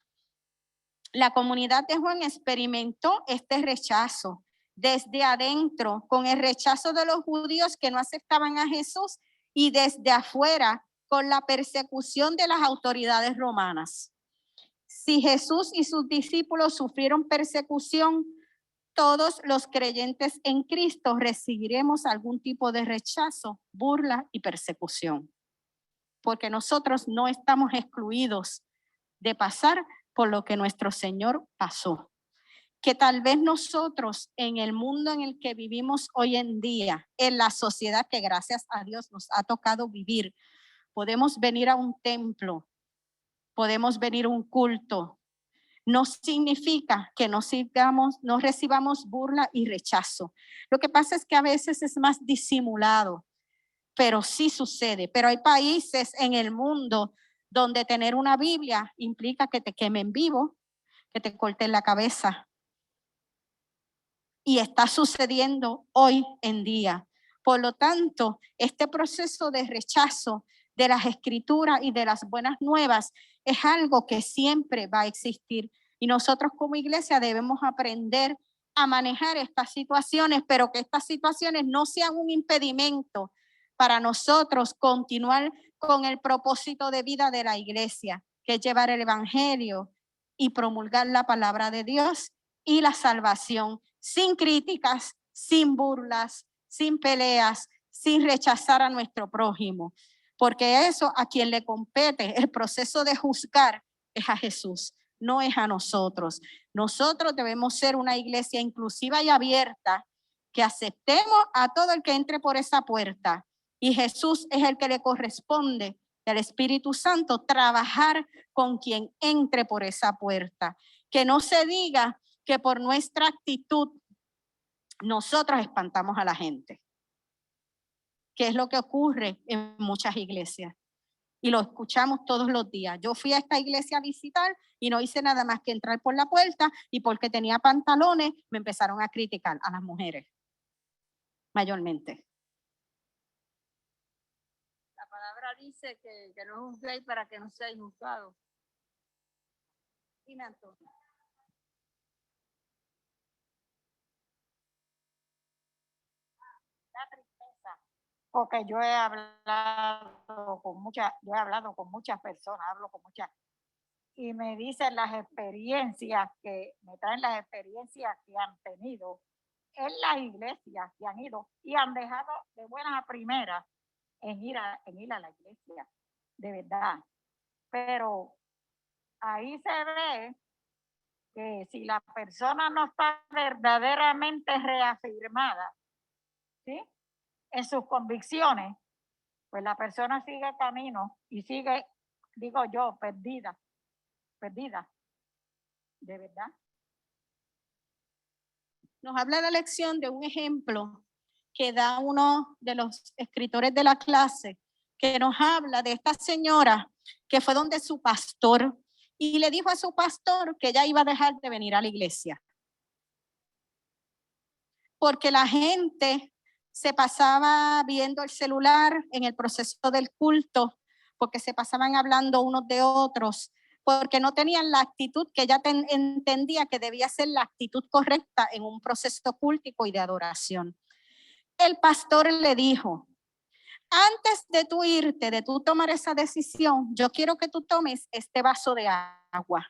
La comunidad de Juan experimentó este rechazo desde adentro, con el rechazo de los judíos que no aceptaban a Jesús, y desde afuera, con la persecución de las autoridades romanas. Si Jesús y sus discípulos sufrieron persecución, todos los creyentes en Cristo recibiremos algún tipo de rechazo, burla y persecución. Porque nosotros no estamos excluidos de pasar por lo que nuestro Señor pasó. Que tal vez nosotros en el mundo en el que vivimos hoy en día, en la sociedad que gracias a Dios nos ha tocado vivir, podemos venir a un templo, podemos venir a un culto. No significa que no recibamos burla y rechazo. Lo que pasa es que a veces es más disimulado, pero sí sucede. Pero hay países en el mundo donde tener una Biblia implica que te quemen vivo, que te corten la cabeza. Y está sucediendo hoy en día. Por lo tanto, este proceso de rechazo de las escrituras y de las buenas nuevas es algo que siempre va a existir. Y nosotros como iglesia debemos aprender a manejar estas situaciones, pero que estas situaciones no sean un impedimento para nosotros continuar con el propósito de vida de la iglesia, que es llevar el evangelio y promulgar la palabra de Dios y la salvación, sin críticas, sin burlas, sin peleas, sin rechazar a nuestro prójimo. Porque eso a quien le compete el proceso de juzgar es a Jesús, no es a nosotros. Nosotros debemos ser una iglesia inclusiva y abierta que aceptemos a todo el que entre por esa puerta. Y Jesús es el que le corresponde, al Espíritu Santo, trabajar con quien entre por esa puerta. Que no se diga que por nuestra actitud nosotros espantamos a la gente, que es lo que ocurre en muchas iglesias. Y lo escuchamos todos los días. Yo fui a esta iglesia a visitar y no hice nada más que entrar por la puerta y porque tenía pantalones me empezaron a criticar a las mujeres, mayormente. La palabra dice que no juzguéis para que no seáis juzgados. Dime, Antonio. La tristeza, porque yo he hablado con muchas personas, hablo con muchas, y me dicen las experiencias me traen las experiencias que han tenido en las iglesias, que han ido y han dejado de buenas a primeras en ir a la iglesia, de verdad. Pero ahí se ve que si la persona no está verdaderamente reafirmada, ¿sí?, en sus convicciones, pues la persona sigue camino y sigue, digo yo, perdida, de verdad. Nos habla la lección de un ejemplo que da uno de los escritores de la clase, que nos habla de esta señora que fue donde su pastor y le dijo a su pastor que ella iba a dejar de venir a la iglesia. Porque la gente se pasaba viendo el celular en el proceso del culto, porque se pasaban hablando unos de otros, porque no tenían la actitud que ella entendía que debía ser la actitud correcta en un proceso cultico y de adoración. El pastor le dijo: antes de tú irte, de tú tomar esa decisión, yo quiero que tú tomes este vaso de agua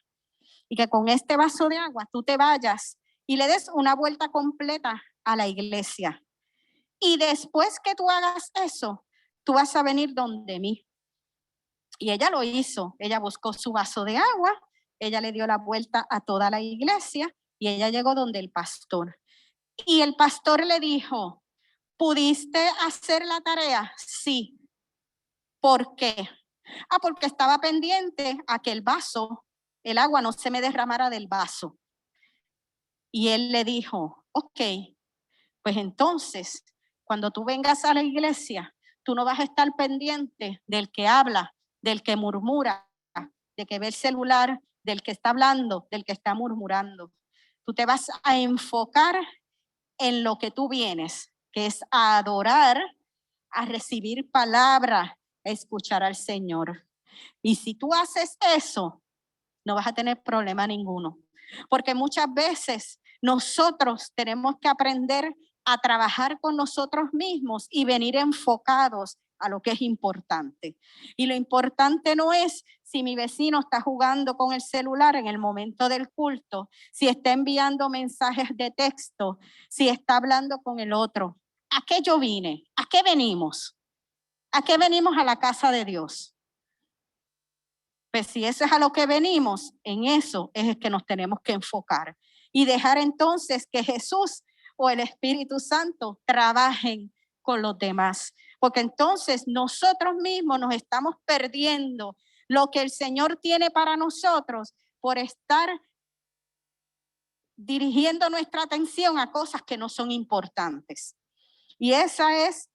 y que con este vaso de agua tú te vayas y le des una vuelta completa a la iglesia. Y después que tú hagas eso, tú vas a venir donde mí. Y ella lo hizo. Ella buscó su vaso de agua, ella le dio la vuelta a toda la iglesia y ella llegó donde el pastor. Y el pastor le dijo: ¿pudiste hacer la tarea? Sí. ¿Por qué? Porque estaba pendiente a que el agua no se me derramara del vaso. Y él le dijo: ok, pues entonces, cuando tú vengas a la iglesia, tú no vas a estar pendiente del que habla, del que murmura, del que ve el celular, del que está hablando, del que está murmurando. Tú te vas a enfocar en lo que tú vienes, que es a adorar, a recibir palabra, a escuchar al Señor. Y si tú haces eso, no vas a tener problema ninguno. Porque muchas veces nosotros tenemos que aprender a trabajar con nosotros mismos y venir enfocados a lo que es importante. Y lo importante no es si mi vecino está jugando con el celular en el momento del culto, si está enviando mensajes de texto, si está hablando con el otro. ¿A qué yo vine? ¿A qué venimos? ¿A qué venimos a la casa de Dios? Pues si eso es a lo que venimos, en eso es que nos tenemos que enfocar y dejar entonces que Jesús o el Espíritu Santo trabajen con los demás. Porque entonces nosotros mismos nos estamos perdiendo lo que el Señor tiene para nosotros por estar dirigiendo nuestra atención a cosas que no son importantes. Y esa es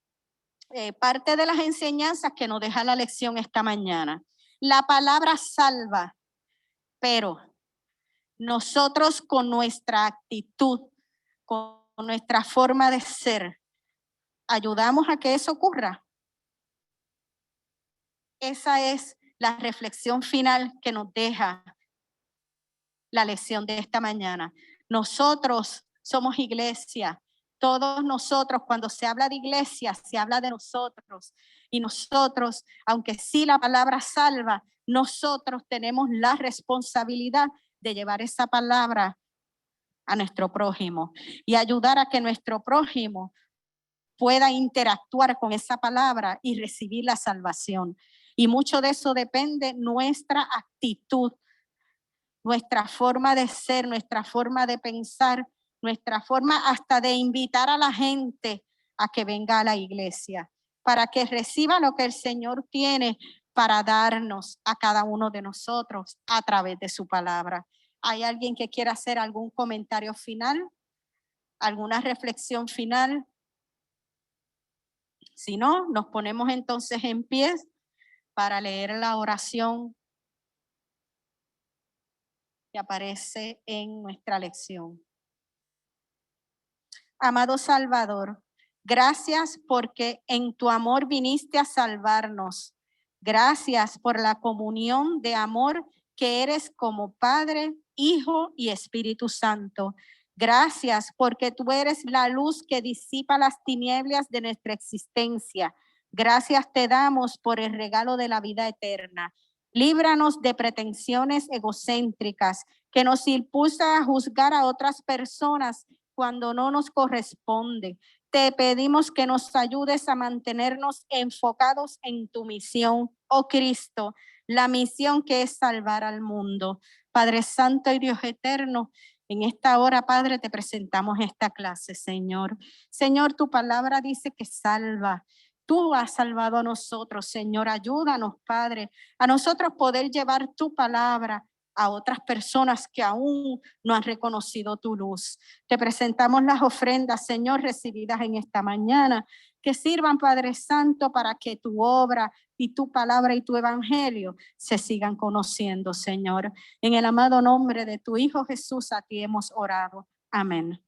parte de las enseñanzas que nos deja la lección esta mañana. La palabra salva, pero nosotros con nuestra actitud, con nuestra forma de ser, ¿ayudamos a que eso ocurra? Esa es la reflexión final que nos deja la lección de esta mañana. Nosotros somos iglesia. Todos nosotros, cuando se habla de iglesia, se habla de nosotros. Y nosotros, aunque sí la palabra salva, nosotros tenemos la responsabilidad de llevar esa palabra a nuestro prójimo y ayudar a que nuestro prójimo pueda interactuar con esa palabra y recibir la salvación. Y mucho de eso depende nuestra actitud, nuestra forma de ser, nuestra forma de pensar nuestra forma hasta de invitar a la gente a que venga a la iglesia, para que reciba lo que el Señor tiene para darnos a cada uno de nosotros a través de su palabra. ¿Hay alguien que quiera hacer algún comentario final? ¿Alguna reflexión final? Si no, nos ponemos entonces en pie para leer la oración que aparece en nuestra lección. Amado Salvador, gracias porque en tu amor viniste a salvarnos. Gracias por la comunión de amor que eres como Padre, Hijo y Espíritu Santo. Gracias porque tú eres la luz que disipa las tinieblas de nuestra existencia. Gracias te damos por el regalo de la vida eterna. Líbranos de pretensiones egocéntricas que nos impulsan a juzgar a otras personas cuando no nos corresponde. Te pedimos que nos ayudes a mantenernos enfocados en tu misión, oh Cristo, la misión que es salvar al mundo. Padre Santo y Dios eterno, en esta hora, Padre, te presentamos esta clase, Señor. Señor, tu palabra dice que salva. Tú has salvado a nosotros, Señor. Ayúdanos, Padre, a nosotros poder llevar tu palabra a otras personas que aún no han reconocido tu luz. Te presentamos las ofrendas, Señor, recibidas en esta mañana, que sirvan, Padre Santo, para que tu obra y tu palabra y tu evangelio se sigan conociendo, Señor. En el amado nombre de tu Hijo Jesús, a ti hemos orado. Amén.